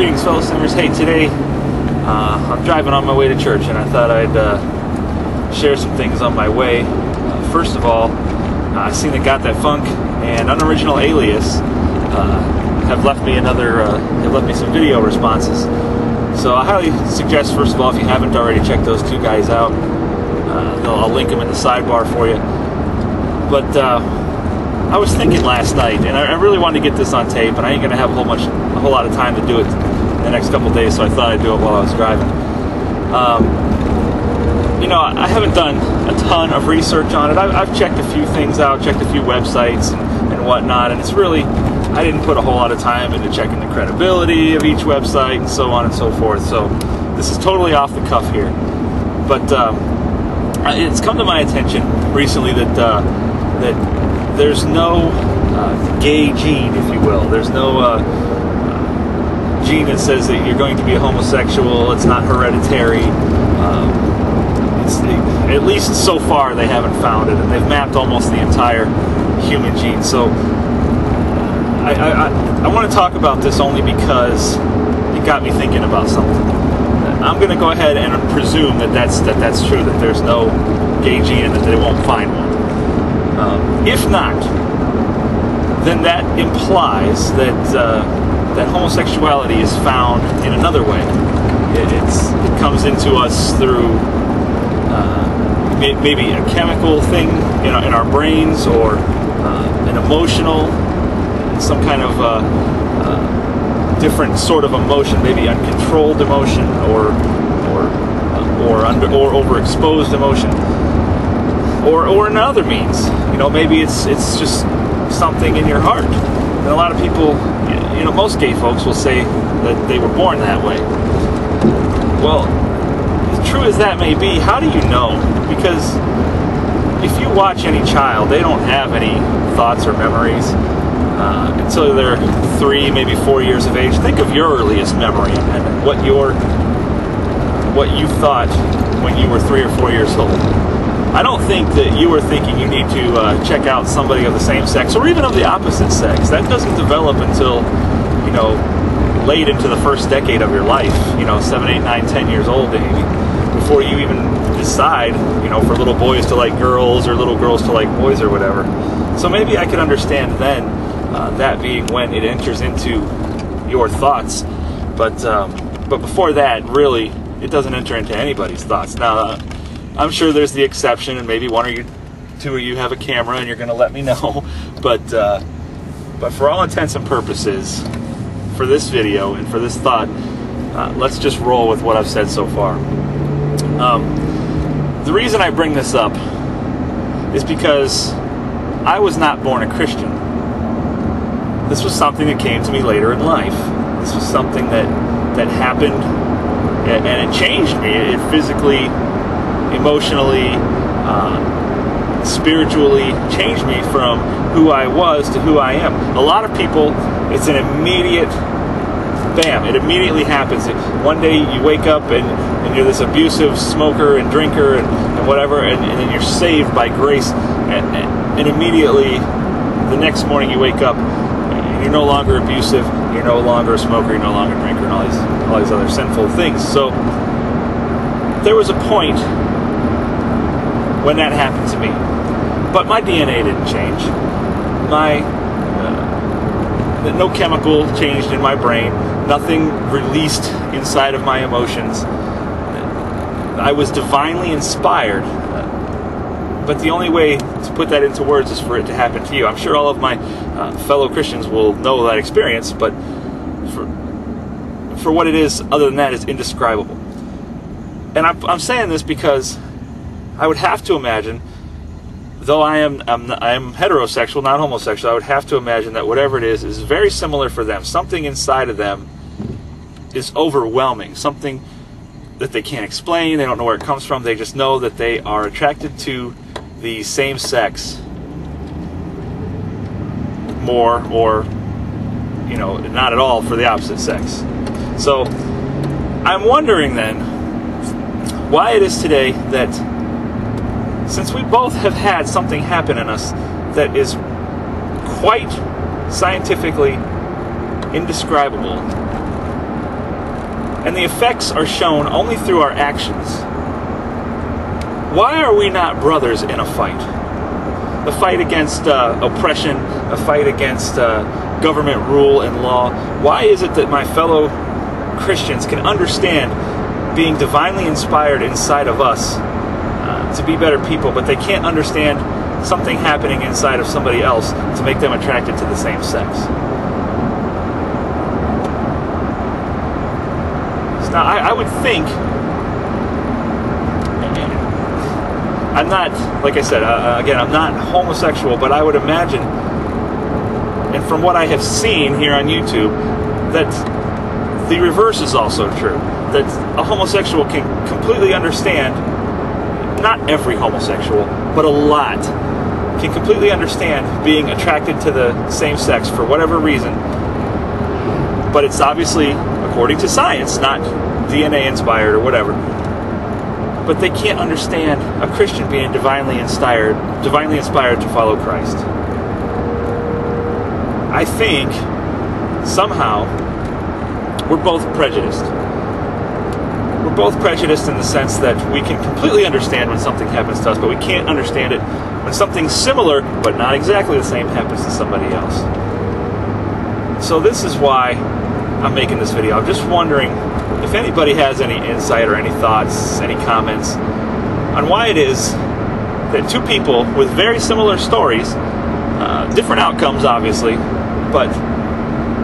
Greetings, fellow sinners. Hey, today I'm driving on my way to church, and I thought I'd share some things on my way. First of all, I seen that Got That Funk and Unoriginal Alias have left me some video responses. So I highly suggest, first of all, if you haven't already, check those two guys out. I'll link them in the sidebar for you. But I was thinking last night, and I really wanted to get this on tape, and I ain't gonna have a whole lot of time to do it in the next couple of days, so I thought I'd do it while I was driving. You know, I haven't done a ton of research on it. I've checked a few things out, checked a few websites and whatnot, and it's really, I didn't put a whole lot of time into checking the credibility of each website and so on and so forth. So this is totally off the cuff here. But it's come to my attention recently that there's no gay gene, if you will. There's no gene that says that you're going to be a homosexual. It's not hereditary. At least so far they haven't found it, and they've mapped almost the entire human gene. So I want to talk about this only because it got me thinking about something. I'm going to go ahead and presume that that's true, that there's no gay gene and that they won't find one. If not, then that implies that homosexuality is found in another way. It comes into us through maybe a chemical thing in our brains, or an emotional, some kind of different sort of emotion, maybe uncontrolled emotion, or overexposed emotion, or in other means. You know, maybe it's just something in your heart. And a lot of people, you know, most gay folks will say that they were born that way. Well, as true as that may be, how do you know? Because if you watch any child, they don't have any thoughts or memories until they're 3, maybe 4 years of age. Think of your earliest memory and what you thought when you were 3 or 4 years old. I don't think that you were thinking you need to check out somebody of the same sex, or even of the opposite sex. That doesn't develop until, you know, late into the first decade of your life, you know, 7, 8, 9, 10 years old, maybe, before you even decide, you know, for little boys to like girls or little girls to like boys or whatever. So maybe I could understand then that being when it enters into your thoughts. But before that, really, it doesn't enter into anybody's thoughts. Now, I'm sure there's the exception, and maybe one or two of you have a camera and you're going to let me know. But for all intents and purposes, for this video and for this thought, let's just roll with what I've said so far. The reason I bring this up is because I was not born a Christian. This was something that came to me later in life. This was something that happened, and it changed me. It physically, emotionally, spiritually changed me from who I was to who I am. A lot of people, it's an immediate bam. It immediately happens. One day you wake up and you're this abusive smoker and drinker and whatever, and then you're saved by grace, and immediately the next morning you wake up and you're no longer abusive, you're no longer a smoker, you're no longer a drinker, and all these other sinful things. So there was a point when that happened to me, but my DNA didn't change. No chemical changed in my brain. Nothing released inside of my emotions. I was divinely inspired, but the only way to put that into words is for it to happen to you. I'm sure all of my fellow Christians will know that experience, but for what it is, other than that, is indescribable. And I'm saying this because I would have to imagine, though I am heterosexual, not homosexual, I would have to imagine that whatever it is very similar for them. Something inside of them is overwhelming, something that they can't explain, they don't know where it comes from, they just know that they are attracted to the same sex more, or, you know, not at all for the opposite sex. So I'm wondering then why it is today that, since we both have had something happen in us that is quite scientifically indescribable, and the effects are shown only through our actions. Why are we not brothers in a fight? A fight against oppression, a fight against government rule and law. Why is it that my fellow Christians can understand being divinely inspired inside of us to be better people, but they can't understand something happening inside of somebody else to make them attracted to the same sex? Now, I would think, I'm not, like I said, again, I'm not homosexual, but I would imagine, and from what I have seen here on YouTube, that the reverse is also true. That a homosexual can completely understand, not every homosexual, but a lot, can completely understand being attracted to the same sex for whatever reason. But it's obviously according to science, not DNA inspired or whatever. But they can't understand a Christian being divinely inspired to follow Christ. I think somehow we're both prejudiced. We're both prejudiced in the sense that we can completely understand when something happens to us, but we can't understand it when something similar, but not exactly the same, happens to somebody else. So this is why I'm making this video. I'm just wondering if anybody has any insight or any thoughts, any comments on why it is that two people with very similar stories, different outcomes obviously, but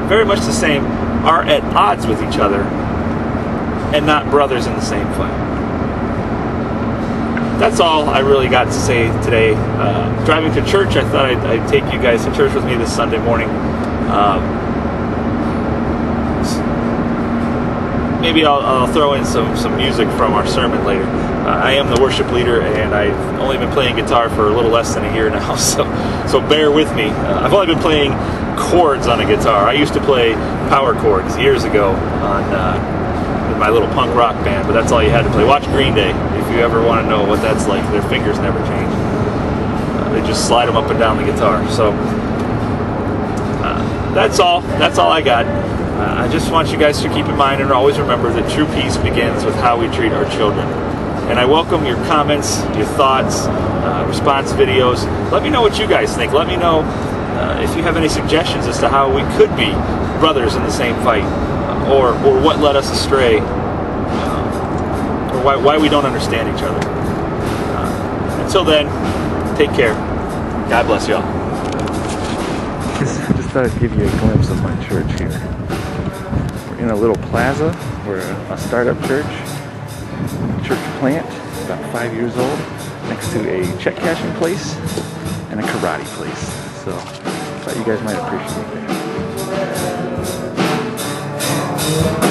very much the same, are at odds with each other and not brothers in the same fight. That's all I really got to say today. Driving to church, I thought I'd take you guys to church with me this Sunday morning. Maybe I'll throw in some music from our sermon later. I am the worship leader, and I've only been playing guitar for a little less than a year now, so bear with me. I've only been playing chords on a guitar. I used to play power chords years ago in my little punk rock band, but that's all you had to play. Watch Green Day if you ever want to know what that's like. Their fingers never change. They just slide them up and down the guitar. So that's all I got. I just want you guys to keep in mind and always remember that true peace begins with how we treat our children. And I welcome your comments, your thoughts, response videos. Let me know what you guys think. Let me know if you have any suggestions as to how we could be brothers in the same fight, or what led us astray, or why we don't understand each other. Until then, take care. God bless y'all. I just thought I'd give you a glimpse of my church here. We're in a little plaza. We're a startup church plant, about 5 years old, next to a check cashing place and a karate place. So I thought you guys might appreciate that.